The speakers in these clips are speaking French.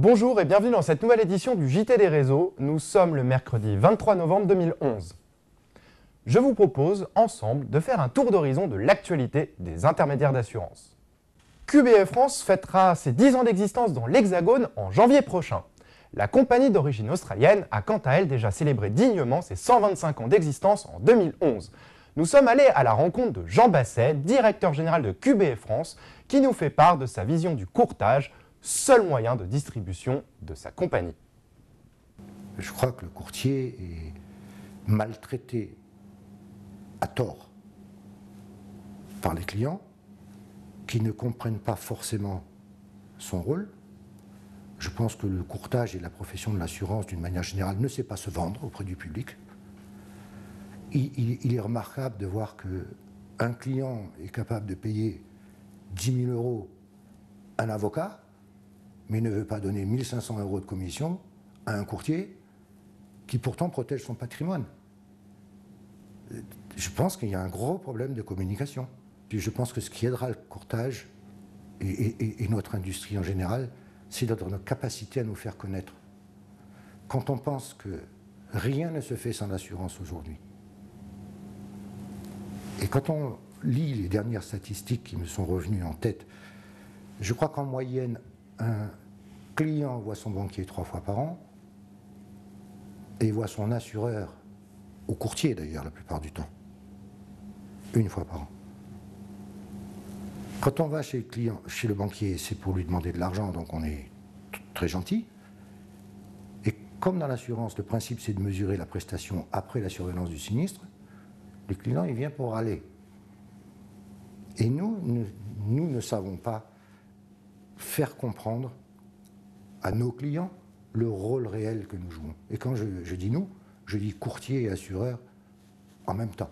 Bonjour et bienvenue dans cette nouvelle édition du JT des réseaux. Nous sommes le mercredi 23 novembre 2011. Je vous propose ensemble de faire un tour d'horizon de l'actualité des intermédiaires d'assurance. QBE France fêtera ses 10 ans d'existence dans l'Hexagone en janvier prochain. La compagnie d'origine australienne a quant à elle déjà célébré dignement ses 125 ans d'existence en 2011. Nous sommes allés à la rencontre de Jean Basset, directeur général de QBE France, qui nous fait part de sa vision du courtage, seul moyen de distribution de sa compagnie. Je crois que le courtier est maltraité à tort par les clients qui ne comprennent pas forcément son rôle. Je pense que le courtage et la profession de l'assurance, d'une manière générale, ne sait pas se vendre auprès du public. Il est remarquable de voir qu'un client est capable de payer 10 000 € à un avocat, mais ne veut pas donner 1 500 € de commission à un courtier qui pourtant protège son patrimoine. Je pense qu'il y a un gros problème de communication. Je pense que ce qui aidera le courtage et notre industrie en général, c'est notre capacité à nous faire connaître. Quand on pense que rien ne se fait sans l'assurance aujourd'hui, et quand on lit les dernières statistiques qui me sont revenues en tête, je crois qu'en moyenne, un client voit son banquier 3 fois par an et voit son assureur, au courtier d'ailleurs la plupart du temps, 1 fois par an. Quand on va chez le banquier, c'est pour lui demander de l'argent, donc on est très gentil. Et comme dans l'assurance, le principe c'est de mesurer la prestation après la survenance du sinistre, le client il vient pour râler. Et nous ne savons pas faire comprendre à nos clients le rôle réel que nous jouons. Et quand je dis nous, je dis courtier et assureur en même temps.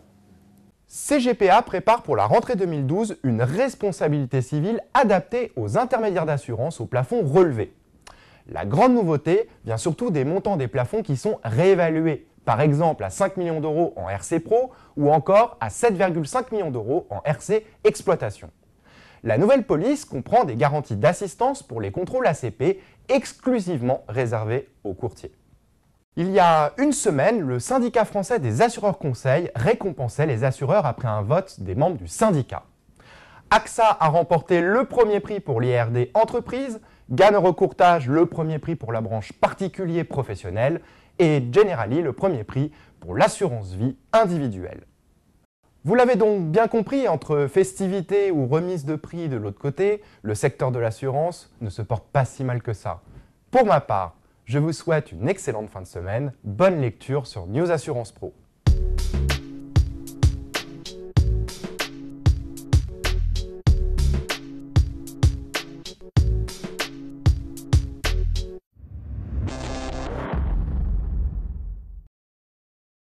CGPA prépare pour la rentrée 2012 une responsabilité civile adaptée aux intermédiaires d'assurance au plafond relevé. La grande nouveauté vient surtout des montants des plafonds qui sont réévalués, par exemple à 5 millions € en RC Pro ou encore à 7,5 millions € en RC Exploitation. La nouvelle police comprend des garanties d'assistance pour les contrôles ACP exclusivement réservés aux courtiers. Il y a une semaine, le syndicat français des assureurs conseils récompensait les assureurs après un vote des membres du syndicat. AXA a remporté le premier prix pour l'IRD entreprise, Gann Courtage le premier prix pour la branche particulier professionnel et Generali le premier prix pour l'assurance vie individuelle. Vous l'avez donc bien compris, entre festivités ou remise de prix de l'autre côté, le secteur de l'assurance ne se porte pas si mal que ça. Pour ma part, je vous souhaite une excellente fin de semaine, bonne lecture sur News Assurance Pro.